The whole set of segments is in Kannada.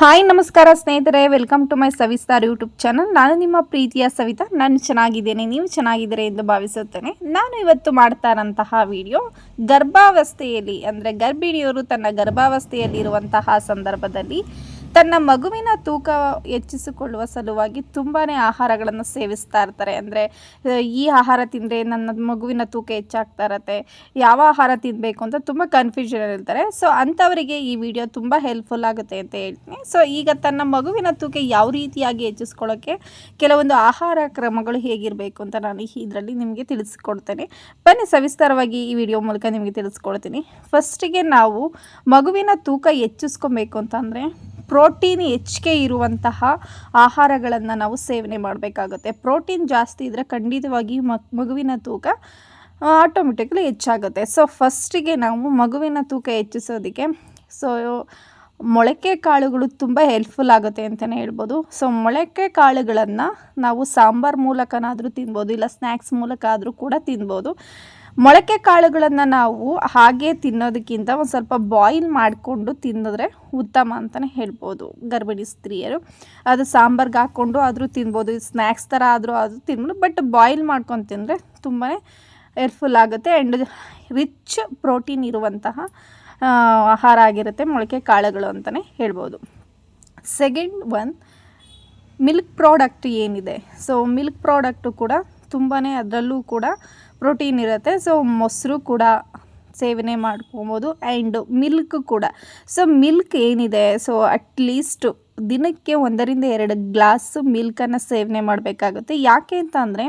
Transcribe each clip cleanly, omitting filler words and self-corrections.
ಹಾಯ್ ನಮಸ್ಕಾರ ಸ್ನೇಹಿತರೆ, welcome to my Savistar YouTube channel. ನಾನು ನಿಮ್ಮ ಪ್ರೀತಿಯ ಸವಿತಾ. ನಾನು ಚೆನ್ನಾಗಿದ್ದೇನೆ, ನೀವು ಚೆನ್ನಾಗಿದ್ದೀರಿ ಎಂದು ಭಾವಿಸುತ್ತೇನೆ. ನಾನು ಇವತ್ತು ಮಾಡ್ತಾ ಇರೋಂತಹ ವಿಡಿಯೋ ಗರ್ಭಾವಸ್ಥೆಯಲ್ಲಿ, ಅಂದರೆ ಗರ್ಭಿಣಿಯರು ತನ್ನ ಗರ್ಭಾವಸ್ಥೆಯಲ್ಲಿರುವಂತಹ ಸಂದರ್ಭದಲ್ಲಿ ತನ್ನ ಮಗುವಿನ ತೂಕ ಹೆಚ್ಚಿಸಿಕೊಳ್ಳುವ ಸಲುವಾಗಿ ತುಂಬಾ ಆಹಾರಗಳನ್ನು ಸೇವಿಸ್ತಾ ಇರ್ತಾರೆ. ಅಂದರೆ ಈ ಆಹಾರ ತಿಂದರೆ ನನ್ನ ಮಗುವಿನ ತೂಕ ಹೆಚ್ಚಾಗ್ತಾ ಇರತ್ತೆ, ಯಾವ ಆಹಾರ ತಿನ್ನಬೇಕು ಅಂತ ತುಂಬ ಕನ್ಫ್ಯೂಷನ್ ಇರ್ತಾರೆ. ಸೊ ಅಂಥವರಿಗೆ ಈ ವಿಡಿಯೋ ತುಂಬ ಹೆಲ್ಪ್ಫುಲ್ ಆಗುತ್ತೆ ಅಂತ ಹೇಳ್ತೀನಿ. ಸೊ ಈಗ ತನ್ನ ಮಗುವಿನ ತೂಕ ಯಾವ ರೀತಿಯಾಗಿ ಹೆಚ್ಚಿಸ್ಕೊಳ್ಳೋಕ್ಕೆ ಕೆಲವೊಂದು ಆಹಾರ ಕ್ರಮಗಳು ಹೇಗಿರಬೇಕು ಅಂತ ನಾನು ಇದರಲ್ಲಿ ನಿಮಗೆ ತಿಳಿಸ್ಕೊಡ್ತೇನೆ. ಬನ್ನಿ ಸವಿಸ್ತಾರವಾಗಿ ಈ ವಿಡಿಯೋ ಮೂಲಕ ನಿಮಗೆ ತಿಳಿಸ್ಕೊಡ್ತೀನಿ. ಫಸ್ಟಿಗೆ ನಾವು ಮಗುವಿನ ತೂಕ ಹೆಚ್ಚಿಸ್ಕೊಬೇಕು ಅಂತಂದರೆ ಪ್ರೋಟೀನ್ ಹೆಚ್ಚಿಗೆ ಇರುವಂತಹ ಆಹಾರಗಳನ್ನು ನಾವು ಸೇವನೆ ಮಾಡಬೇಕಾಗುತ್ತೆ. ಪ್ರೋಟೀನ್ ಜಾಸ್ತಿ ಇದ್ದರೆ ಖಂಡಿತವಾಗಿ ಮಗುವಿನ ತೂಕ ಆಟೋಮೆಟಿಕ್ಲಿ ಹೆಚ್ಚಾಗುತ್ತೆ. ಸೊ ಫಸ್ಟಿಗೆ ನಾವು ಮಗುವಿನ ತೂಕ ಹೆಚ್ಚಿಸೋದಕ್ಕೆ ಮೊಳಕೆ ಕಾಳುಗಳು ತುಂಬ ಹೆಲ್ಪ್ಫುಲ್ ಆಗುತ್ತೆ ಅಂತಲೇ ಹೇಳ್ಬೋದು. ಸೊ ಮೊಳಕೆ ಕಾಳುಗಳನ್ನು ನಾವು ಸಾಂಬಾರು ಮೂಲಕನಾದರೂ ತಿನ್ಬೋದು, ಇಲ್ಲ ಸ್ನ್ಯಾಕ್ಸ್ ಮೂಲಕ ಆದರೂ ಕೂಡ ತಿನ್ಬೋದು. ಮೊಳಕೆ ಕಾಳುಗಳನ್ನು ನಾವು ಹಾಗೆ ತಿನ್ನೋದಕ್ಕಿಂತ ಒಂದು ಸ್ವಲ್ಪ ಬಾಯ್ಲ್ ಮಾಡಿಕೊಂಡು ತಿನ್ನಿದ್ರೆ ಉತ್ತಮ ಅಂತಲೇ ಹೇಳ್ಬೋದು. ಗರ್ಭಿಣಿ ಸ್ತ್ರೀಯರು ಅದು ಸಾಂಬಾರ್ಗೆ ಹಾಕ್ಕೊಂಡು ಆದರೂ ತಿನ್ಬೋದು, ಸ್ನ್ಯಾಕ್ಸ್ ಥರ ಆದರೂ ತಿನ್ಬೋದು. ಬಟ್ ಬಾಯ್ಲ್ ಮಾಡ್ಕೊಂಡು ತಿಂದರೆ ತುಂಬಾ ಹೆಲ್ಪ್ಫುಲ್ ಆಗುತ್ತೆ ಆ್ಯಂಡ್ ರಿಚ್ ಪ್ರೋಟೀನ್ ಇರುವಂತಹ ಆಹಾರ ಆಗಿರುತ್ತೆ ಮೊಳಕೆ ಕಾಳುಗಳು ಅಂತಲೇ ಹೇಳ್ಬೋದು. ಸೆಕೆಂಡ್ ಒನ್, ಮಿಲ್ಕ್ ಪ್ರಾಡಕ್ಟ್ ಏನಿದೆ, ಸೊ ಮಿಲ್ಕ್ ಪ್ರಾಡಕ್ಟು ಕೂಡ ತುಂಬಾ ಅದರಲ್ಲೂ ಕೂಡ ಪ್ರೋಟೀನ್ ಇರುತ್ತೆ. ಸೊ ಮೊಸರು ಕೂಡ ಸೇವನೆ ಮಾಡ್ಕೊಬೋದು ಆ್ಯಂಡ್ ಮಿಲ್ಕ್ ಕೂಡ. ಸೊ ಮಿಲ್ಕ್ ಏನಿದೆ, ಸೊ ಅಟ್ಲೀಸ್ಟ್ ದಿನಕ್ಕೆ 1-2 ಗ್ಲಾಸ್ ಮಿಲ್ಕನ್ನು ಸೇವನೆ ಮಾಡಬೇಕಾಗುತ್ತೆ. ಯಾಕೆ ಅಂತ ಅಂದರೆ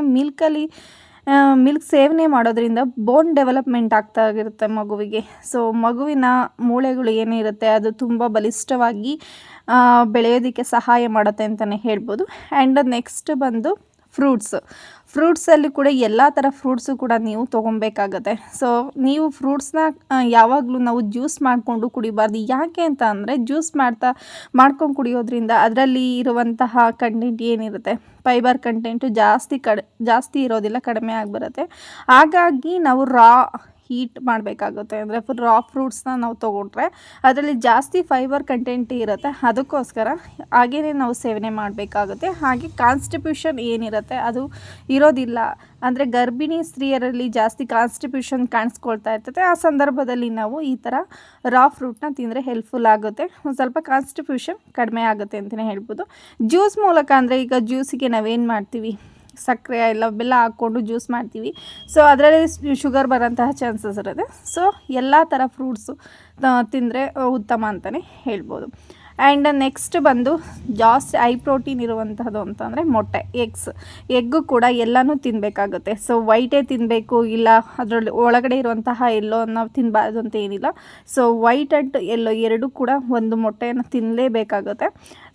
ಮಿಲ್ಕ್ ಸೇವನೆ ಮಾಡೋದ್ರಿಂದ ಬೋನ್ ಡೆವಲಪ್ಮೆಂಟ್ ಆಗ್ತಾ ಇರುತ್ತೆ ಮಗುವಿಗೆ. ಸೊ ಮಗುವಿನ ಮೂಳೆಗಳು ಏನಿರುತ್ತೆ ಅದು ತುಂಬ ಬಲಿಷ್ಠವಾಗಿ ಬೆಳೆಯೋದಕ್ಕೆ ಸಹಾಯ ಮಾಡುತ್ತೆ ಅಂತಲೇ ಹೇಳ್ಬೋದು. ಆ್ಯಂಡ್ ನೆಕ್ಸ್ಟ್ ಬಂದು ಫ್ರೂಟ್ಸಲ್ಲಿ ಕೂಡ ಎಲ್ಲ ಥರ ಫ್ರೂಟ್ಸು ಕೂಡ ನೀವು ತೊಗೊಬೇಕಾಗತ್ತೆ. ಸೊ ನೀವು ಫ್ರೂಟ್ಸ್ನ ಯಾವಾಗಲೂ ನಾವು ಜ್ಯೂಸ್ ಮಾಡಿಕೊಂಡು ಕುಡಿಬಾರ್ದು. ಯಾಕೆ ಅಂತ ಅಂದರೆ ಜ್ಯೂಸ್ ಮಾಡ್ಕೊಂಡು ಕುಡಿಯೋದ್ರಿಂದ ಅದರಲ್ಲಿ ಇರುವಂತಹ ಕಂಟೆಂಟ್ ಏನಿರುತ್ತೆ, ಫೈಬರ್ ಕಂಟೆಂಟು ಜಾಸ್ತಿ ಇರೋದಿಲ್ಲ, ಕಡಿಮೆ ಆಗಿಬರುತ್ತೆ. ಹಾಗಾಗಿ ನಾವು ಹೀಟ್ ಮಾಡಬೇಕಾಗುತ್ತೆ. ಅಂದರೆ ರಾ ಫ್ರೂಟ್ಸ್ನ ನಾವು ತೊಗೊಂಡ್ರೆ ಅದರಲ್ಲಿ ಜಾಸ್ತಿ ಫೈಬರ್ ಕಂಟೆಂಟ್ ಇರುತ್ತೆ, ಅದಕ್ಕೋಸ್ಕರ ಹಾಗೇ ನಾವು ಸೇವನೆ ಮಾಡಬೇಕಾಗುತ್ತೆ. ಹಾಗೆ ಕಾನ್ಸ್ಟಿಪ್ಯೂಷನ್ ಏನಿರುತ್ತೆ ಅದು ಇರೋದಿಲ್ಲ. ಅಂದರೆ ಗರ್ಭಿಣಿ ಸ್ತ್ರೀಯರಲ್ಲಿ ಜಾಸ್ತಿ ಕಾನ್ಸ್ಟಿಪ್ಯೂಷನ್ ಕಾಣಿಸ್ಕೊಳ್ತಾ ಇರ್ತದೆ. ಆ ಸಂದರ್ಭದಲ್ಲಿ ನಾವು ಈ ಥರ ರಾ ಫ್ರೂಟ್ನ ತಿಂದರೆ ಹೆಲ್ಪ್ಫುಲ್ ಆಗುತ್ತೆ, ಒಂದು ಸ್ವಲ್ಪ ಕಾನ್ಸ್ಟಿಪ್ಯೂಷನ್ ಕಡಿಮೆ ಆಗುತ್ತೆ ಅಂತಲೇ ಹೇಳ್ಬೋದು. ಜ್ಯೂಸ್ ಮೂಲಕ ಅಂದರೆ ಈಗ ಜ್ಯೂಸಿಗೆ ನಾವೇನು ಮಾಡ್ತೀವಿ, ಸಕ್ಕರೆ ಇಲ್ಲ ಬೆಲ್ಲ ಹಾಕ್ಕೊಂಡು ಜ್ಯೂಸ್ ಮಾಡ್ತೀವಿ. ಸೊ ಅದರಲ್ಲಿ ಶುಗರ್ ಬರೋಂತಹ ಚಾನ್ಸಸ್ ಇರುತ್ತೆ. ಸೊ ಎಲ್ಲ ಥರ ಫ್ರೂಟ್ಸು ತಿಂದರೆ ಉತ್ತಮ ಅಂತಲೇ ಹೇಳ್ಬೋದು. ಆ್ಯಂಡ್ ನೆಕ್ಸ್ಟ್ ಬಂದು ಜಾಸ್ತಿ ಹೈ ಪ್ರೋಟೀನ್ ಇರುವಂಥದ್ದು ಅಂತಂದರೆ ಮೊಟ್ಟೆ, ಎಗ್ಗು ಕೂಡ ಎಲ್ಲನೂ ತಿನ್ನಬೇಕಾಗುತ್ತೆ. ಸೊ ವೈಟೇ ತಿನ್ನಬೇಕು, ಇಲ್ಲ ಅದರಲ್ಲಿ ಒಳಗಡೆ ಇರುವಂತಹ ಎಲ್ಲೋ ನಾವು ತಿನ್ನಬಾರ್ದು ಅಂತ ಏನಿಲ್ಲ. ಸೊ ವೈಟ್ ಆ್ಯಂಡ್ ಎಲ್ಲೋ ಎರಡೂ ಕೂಡ ಒಂದು ಮೊಟ್ಟೆಯನ್ನು ತಿನ್ನಲೇಬೇಕಾಗುತ್ತೆ.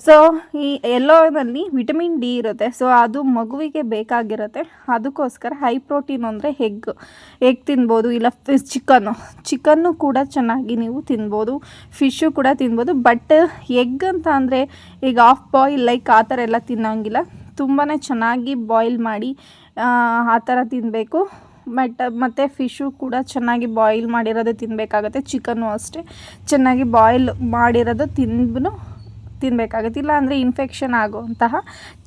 ಸೊ ಈ ಎಲ್ಲೋನಲ್ಲಿ ವಿಟಮಿನ್ ಡಿ ಇರುತ್ತೆ. ಸೊ ಅದು ಮಗುವಿಗೆ ಬೇಕಾಗಿರುತ್ತೆ. ಅದಕ್ಕೋಸ್ಕರ ಹೈ ಪ್ರೋಟೀನ್ ಅಂದರೆ ಎಗ್ ತಿನ್ಬೋದು, ಇಲ್ಲ ಚಿಕನ್ನು ಕೂಡ ಚೆನ್ನಾಗಿ ನೀವು ತಿನ್ಬೋದು, ಫಿಶ್ಶು ಕೂಡ ತಿನ್ಬೋದು. ಬಟ್ ಎಗ್ ಅಂತ ಅಂದರೆ ಈಗ ಆಫ್ ಬಾಯ್ಲ್ ಲೈಕ್ ಆ ಥರ ಎಲ್ಲ ತಿನ್ನೋಂಗಿಲ್ಲ, ತುಂಬಾ ಚೆನ್ನಾಗಿ ಬಾಯ್ಲ್ ಮಾಡಿ ಆ ಥರ ತಿನ್ನಬೇಕು. ಮತ್ತು ಫಿಶ್ಶು ಕೂಡ ಚೆನ್ನಾಗಿ ಬಾಯ್ಲ್ ಮಾಡಿರೋದು ತಿನ್ನಬೇಕಾಗತ್ತೆ. ಚಿಕನ್ನು ಅಷ್ಟೇ ಚೆನ್ನಾಗಿ ಬಾಯ್ಲ್ ಮಾಡಿರೋದು ತಿನ್ನಬೇಕಾಗುತ್ತೆ, ಇಲ್ಲ ಅಂದರೆ ಇನ್ಫೆಕ್ಷನ್ ಆಗುವಂತಹ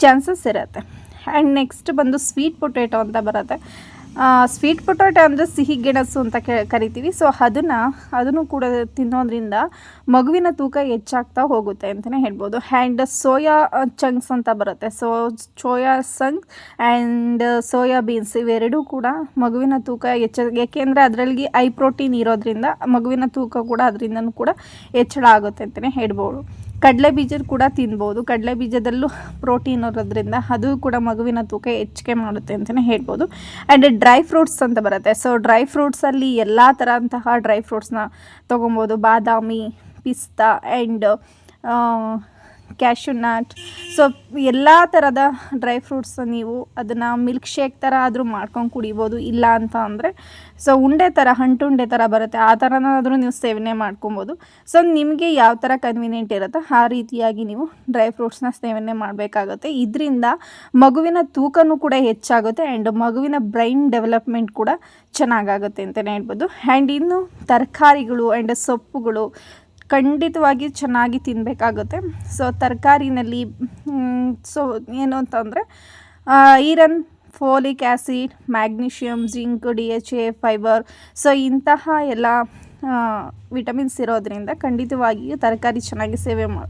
ಚಾನ್ಸಸ್ ಇರುತ್ತೆ. ಆ್ಯಂಡ್ ನೆಕ್ಸ್ಟ್ ಬಂದು ಸ್ವೀಟ್ ಪೊಟ್ಯಾಟೊ ಅಂತ ಬರುತ್ತೆ. ಸ್ವೀಟ್ ಪೊಟ್ಯಾಟೊ ಅಂದರೆ ಸಿಹಿ ಗೆಣಸು ಅಂತ ಕರಿತೀವಿ. ಸೊ ಅದನ್ನು ಕೂಡ ತಿನ್ನೋದ್ರಿಂದ ಮಗುವಿನ ತೂಕ ಹೆಚ್ಚಾಗ್ತಾ ಹೋಗುತ್ತೆ ಅಂತಲೇ ಹೇಳ್ಬೋದು. ಆ್ಯಂಡ್ ಸೋಯಾ ಚಂಕ್ಸ್ ಅಂತ ಬರುತ್ತೆ. So soya chunks and soya beans ಇವೆರಡೂ ಕೂಡ ಮಗುವಿನ ತೂಕ ಏಕೆಂದರೆ ಅದರಲ್ಲಿ ಹೈ ಪ್ರೋಟೀನ್ ಇರೋದ್ರಿಂದ ಮಗುವಿನ ತೂಕ ಕೂಡ ಅದರಿಂದನೂ ಕೂಡ ಹೆಚ್ಚಳ ಆಗುತ್ತೆ ಅಂತಲೇ ಹೇಳ್ಬೋದು. ಕಡಲೆ ಬೀಜ ಕೂಡ ತಿನ್ಬೋದು, ಕಡಲೆ ಬೀಜದಲ್ಲೂ ಪ್ರೋಟೀನ್ ಇರೋದ್ರಿಂದ ಅದು ಕೂಡ ಮಗುವಿನ ತೂಕ ಹೆಚ್ಚಿಗೆ ಮಾಡುತ್ತೆ ಅಂತಲೇ ಹೇಳ್ಬೋದು. ಆ್ಯಂಡ್ ಡ್ರೈ ಫ್ರೂಟ್ಸ್ ಅಂತ ಬರುತ್ತೆ. ಸೊ ಡ್ರೈ ಫ್ರೂಟ್ಸಲ್ಲಿ ಎಲ್ಲ ಥರಂತಹ ಡ್ರೈ ಫ್ರೂಟ್ಸ್ನ ತೊಗೊಬೋದು, ಬಾದಾಮಿ, ಪಿಸ್ತಾ ಆ್ಯಂಡ್ ಕ್ಯಾಶ್ಯೂ ನಟ್. ಸೊ ಎಲ್ಲ ಥರದ ಡ್ರೈ ಫ್ರೂಟ್ಸ್ ನೀವು ಅದನ್ನು ಮಿಲ್ಕ್ ಶೇಕ್ ಥರ ಆದರೂ ಮಾಡ್ಕೊಂಡು ಕುಡಿಬೋದು. ಇಲ್ಲ ಅಂತ ಅಂದರೆ ಸೊ ಅಂಟುಂಡೆ ಥರ ಬರುತ್ತೆ, ಆ ಥರನಾದರೂ ನೀವು ಸೇವನೆ ಮಾಡ್ಕೊಬೋದು. ಸೊ ನಿಮಗೆ ಯಾವ ಥರ ಕನ್ವೀನಿಯೆಂಟ್ ಇರುತ್ತೋ ಆ ರೀತಿಯಾಗಿ ನೀವು ಡ್ರೈ ಫ್ರೂಟ್ಸ್ನ ಸೇವನೆ ಮಾಡಬೇಕಾಗುತ್ತೆ. ಇದರಿಂದ ಮಗುವಿನ ತೂಕನೂ ಕೂಡ ಹೆಚ್ಚಾಗುತ್ತೆ ಆ್ಯಂಡ್ ಮಗುವಿನ ಬ್ರೈನ್ ಡೆವಲಪ್ಮೆಂಟ್ ಕೂಡ ಚೆನ್ನಾಗಾಗುತ್ತೆ ಅಂತಲೇ ಹೇಳ್ಬೋದು. ಆ್ಯಂಡ್ ಇನ್ನು ತರಕಾರಿಗಳು ಆ್ಯಂಡ್ ಸೊಪ್ಪುಗಳು ಖಂಡಿತವಾಗಿ ಚೆನ್ನಾಗಿ ತಿನ್ನಬೇಕಾಗುತ್ತೆ. ಸೊ ತರಕಾರಿನಲ್ಲಿ ಸೊ ಏನು ಅಂತಂದರೆ iron, folic acid, magnesium, zinc, DHA, fibre, so ಇಂತಹ ಎಲ್ಲ ವಿಟಮಿನ್ಸ್ ಇರೋದ್ರಿಂದ ಖಂಡಿತವಾಗಿಯೂ ತರಕಾರಿ ಚೆನ್ನಾಗಿ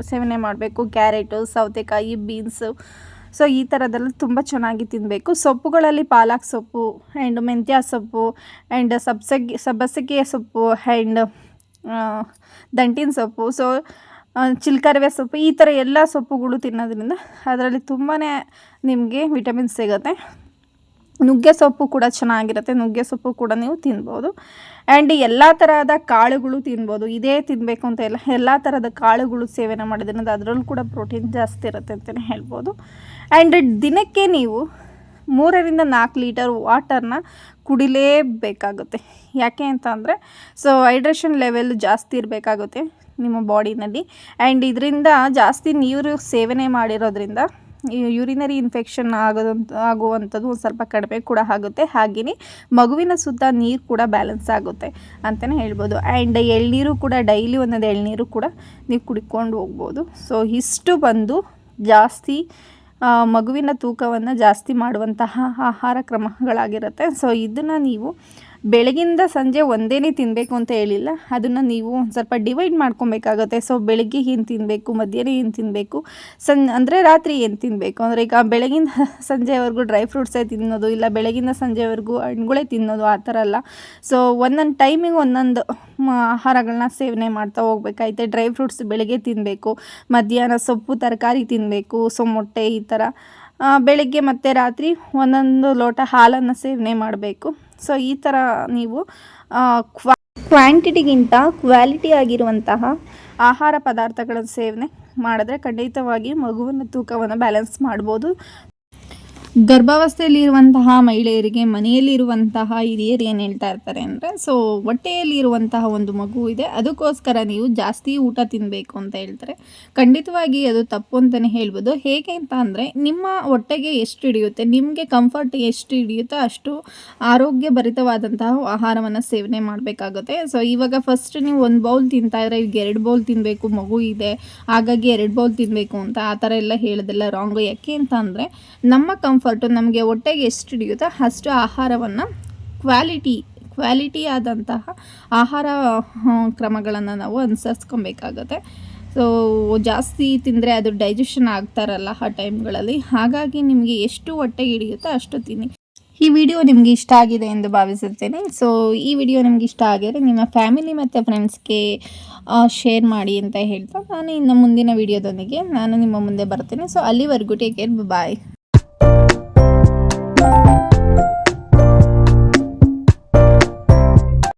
ಸೇವನೆ ಮಾಡಬೇಕು. ಕ್ಯಾರೆಟು, ಸೌತೆಕಾಯಿ, ಬೀನ್ಸು, ಸೊ ಈ ಥರದ್ದೆಲ್ಲ ತುಂಬ ಚೆನ್ನಾಗಿ ತಿನ್ನಬೇಕು. ಸೊಪ್ಪುಗಳಲ್ಲಿ ಪಾಲಕ್ ಸೊಪ್ಪು ಆ್ಯಂಡ್ ಮೆಂತ್ಯ ಸೊಪ್ಪು ಆ್ಯಂಡ್ ಸಬ್ಬಸಿಗೆ ಸೊಪ್ಪು ಆ್ಯಂಡ್ ದಂಟಿನ ಸೊಪ್ಪು, ಸೊ ಚಿಲ್ಕರವೆ ಸೊಪ್ಪು, ಈ ಥರ ಎಲ್ಲ ಸೊಪ್ಪುಗಳು ತಿನ್ನೋದ್ರಿಂದ ಅದರಲ್ಲಿ ತುಂಬಾ ನಿಮಗೆ ವಿಟಮಿನ್ಸ್ ಸಿಗುತ್ತೆ. ನುಗ್ಗೆ ಸೊಪ್ಪು ಕೂಡ ಚೆನ್ನಾಗಿರುತ್ತೆ, ನುಗ್ಗೆ ಸೊಪ್ಪು ಕೂಡ ನೀವು ತಿನ್ಬೋದು. ಆ್ಯಂಡ್ ಎಲ್ಲ ತರಹದ ಕಾಳುಗಳು ತಿನ್ಬೋದು. ಇದೇ ತಿನ್ನಬೇಕು ಅಂತ ಇಲ್ಲ, ಎಲ್ಲ ಥರದ ಕಾಳುಗಳು ಸೇವನೆ ಮಾಡೋದ್ರಿಂದ ಅದರಲ್ಲೂ ಕೂಡ ಪ್ರೋಟೀನ್ ಜಾಸ್ತಿ ಇರುತ್ತೆ ಅಂತಲೇ ಹೇಳ್ಬೋದು. ಆ್ಯಂಡ್ ದಿನಕ್ಕೆ ನೀವು 3ರಿಂದ 4 ಲೀಟರ್ ವಾಟರ್ನ ಕುಡಿಲೇಬೇಕಾಗುತ್ತೆ. ಯಾಕೆ ಅಂತ ಅಂದರೆ ಸೊ ಹೈಡ್ರೇಷನ್ ಲೆವೆಲ್ ಜಾಸ್ತಿ ಇರಬೇಕಾಗುತ್ತೆ ನಿಮ್ಮ ಬಾಡಿನಲ್ಲಿ. ಆ್ಯಂಡ್ ಇದರಿಂದ ಜಾಸ್ತಿ ನೀರು ಸೇವನೆ ಮಾಡಿರೋದ್ರಿಂದ ಯೂರಿನರಿ ಇನ್ಫೆಕ್ಷನ್ ಆಗುವಂಥದ್ದು ಒಂದು ಸ್ವಲ್ಪ ಕಡಿಮೆ ಕೂಡ ಆಗುತ್ತೆ. ಹಾಗೆಯೇ ಮಗುವಿನ ಸುತ್ತ ನೀರು ಕೂಡ ಬ್ಯಾಲೆನ್ಸ್ ಆಗುತ್ತೆ ಅಂತಲೇ ಹೇಳ್ಬೋದು. ಆ್ಯಂಡ್ ಎಳ್ನೀರು ಕೂಡ ಡೈಲಿ ಒಂದೊಂದು ಎಳ್ನೀರು ಕೂಡ ನೀವು ಕುಡ್ಕೊಂಡು ಹೋಗ್ಬೋದು. ಸೊ ಇಷ್ಟು ಬಂದು ಜಾಸ್ತಿ ಮಗುವಿನ ತೂಕವನ್ನು ಜಾಸ್ತಿ ಮಾಡುವಂತಹ ಆಹಾರ ಕ್ರಮಗಳಾಗಿರುತ್ತೆ. ಸೊ ಇದನ್ನು ನೀವು ಬೆಳಗಿಂದ ಸಂಜೆ ಒಂದೇ ತಿನ್ನಬೇಕು ಅಂತ ಹೇಳಿಲ್ಲ, ಅದನ್ನು ನೀವು ಒಂದು ಸ್ವಲ್ಪ ಡಿವೈಡ್ ಮಾಡ್ಕೊಬೇಕಾಗುತ್ತೆ. ಸೊ ಬೆಳಗ್ಗೆ ಏನು ತಿನ್ನಬೇಕು, ಮಧ್ಯಾಹ್ನ ಏನು ತಿನ್ನಬೇಕು, ಅಂದರೆ ರಾತ್ರಿ ಏನು ತಿನ್ನಬೇಕು. ಅಂದರೆ ಈಗ ಬೆಳಗಿಂದ ಸಂಜೆವರೆಗೂ ಡ್ರೈ ಫ್ರೂಟ್ಸೇ ತಿನ್ನೋದು, ಇಲ್ಲ ಬೆಳಗಿಂದ ಸಂಜೆವರೆಗೂ ಹಣ್ಣುಗಳೇ ತಿನ್ನೋದು, ಆ ಥರ ಅಲ್ಲ. ಸೊ ಒಂದೊಂದು ಟೈಮಿಗೆ ಒಂದೊಂದು ಆಹಾರಗಳನ್ನ ಸೇವನೆ ಮಾಡ್ತಾ ಹೋಗ್ಬೇಕಾಯ್ತೆ. ಡ್ರೈ ಫ್ರೂಟ್ಸ್ ಬೆಳಗ್ಗೆ ತಿನ್ನಬೇಕು, ಮಧ್ಯಾಹ್ನ ಸೊಪ್ಪು ತರಕಾರಿ ತಿನ್ನಬೇಕು, ಸೊ ಮೊಟ್ಟೆ ಈ ಥರ, ಬೆಳಗ್ಗೆ ಮತ್ತು ರಾತ್ರಿ ಒಂದೊಂದು ಲೋಟ ಹಾಲನ್ನು ಸೇವನೆ ಮಾಡಬೇಕು. ಸೊ ಈ ಥರ ನೀವು ಕ್ವಾಂಟಿಟಿಗಿಂತ ಕ್ವಾಲಿಟಿ ಆಗಿರುವಂತಹ ಆಹಾರ ಪದಾರ್ಥಗಳ ಸೇವನೆ ಮಾಡಿದ್ರೆ ಖಂಡಿತವಾಗಿ ಮಗುವಿನ ತೂಕವನ್ನು ಬ್ಯಾಲೆನ್ಸ್ ಮಾಡ್ಬೋದು. ಗರ್ಭಾವಸ್ಥೆಯಲ್ಲಿರುವಂತಹ ಮಹಿಳೆಯರಿಗೆ ಮನೆಯಲ್ಲಿರುವಂತಹ ಹಿರಿಯರು ಏನು ಹೇಳ್ತಾ ಇರ್ತಾರೆ ಅಂದರೆ, ಸೊ ಹೊಟ್ಟೆಯಲ್ಲಿರುವಂತಹ ಒಂದು ಮಗು ಇದೆ, ಅದಕ್ಕೋಸ್ಕರ ನೀವು ಜಾಸ್ತಿ ಊಟ ತಿನ್ನಬೇಕು ಅಂತ ಹೇಳ್ತಾರೆ. ಖಂಡಿತವಾಗಿ ಅದು ತಪ್ಪು ಅಂತಲೇ ಹೇಳ್ಬೋದು. ಹೇಗೆ ಅಂತ ಅಂದರೆ, ನಿಮ್ಮ ಹೊಟ್ಟೆಗೆ ಎಷ್ಟು ಹಿಡಿಯುತ್ತೆ, ನಿಮಗೆ ಕಂಫರ್ಟ್ ಎಷ್ಟು ಹಿಡಿಯುತ್ತೋ ಅಷ್ಟು ಆರೋಗ್ಯಭರಿತವಾದಂತಹ ಆಹಾರವನ್ನು ಸೇವನೆ ಮಾಡಬೇಕಾಗುತ್ತೆ. ಸೊ ಇವಾಗ ಫಸ್ಟ್ ನೀವು 1 ಬೌಲ್ ತಿಂತಾಯಿದ್ರೆ ಈಗ 2 ಬೌಲ್ ತಿನ್ನಬೇಕು, ಮಗು ಇದೆ ಹಾಗಾಗಿ 2 ಬೌಲ್ ತಿನ್ನಬೇಕು ಅಂತ ಆ ಥರ ಎಲ್ಲ ಹೇಳೋದೆಲ್ಲ ರಾಂಗು. ಯಾಕೆ ಅಂತ ಅಂದರೆ, ನಮ್ಮ ಕಂಫರ್ಟು ನಮಗೆ ಹೊಟ್ಟೆಗೆ ಎಷ್ಟು ಹಿಡಿಯುತ್ತೋ ಅಷ್ಟು ಆಹಾರವನ್ನು ಕ್ವಾಲಿಟಿ ಆದಂತಹ ಆಹಾರ ಕ್ರಮಗಳನ್ನು ನಾವು ಅನುಸರಿಸ್ಕೊಬೇಕಾಗುತ್ತೆ. ಸೊ ಜಾಸ್ತಿ ತಿಂದರೆ ಅದು ಡೈಜೆಷನ್ ಆಗ್ತಾರಲ್ಲ ಆ ಟೈಮ್ಗಳಲ್ಲಿ, ಹಾಗಾಗಿ ನಿಮಗೆ ಎಷ್ಟು ಹೊಟ್ಟೆಗೆ ಹಿಡಿಯುತ್ತೋ ಅಷ್ಟು ತಿನ್ನಿ. ಈ ವಿಡಿಯೋ ನಿಮಗೆ ಇಷ್ಟ ಆಗಿದೆ ಎಂದು ಭಾವಿಸುತ್ತೇನೆ. ಸೊ ಈ ವಿಡಿಯೋ ನಿಮ್ಗೆ ಇಷ್ಟ ಆಗಿದ್ರೆ ನಿಮ್ಮ ಫ್ಯಾಮಿಲಿ ಮತ್ತು ಫ್ರೆಂಡ್ಸ್ಗೆ ಶೇರ್ ಮಾಡಿ ಅಂತ ಹೇಳ್ತಾ ನಾನು ಇನ್ನು ಮುಂದಿನ ವಿಡಿಯೋದೊಂದಿಗೆ ನಾನು ನಿಮ್ಮ ಮುಂದೆ ಬರ್ತೀನಿ. ಸೊ ಅಲ್ಲಿವರೆಗೂ ಟೇಕ್ ಕೇರ್, ಬಾಯ್.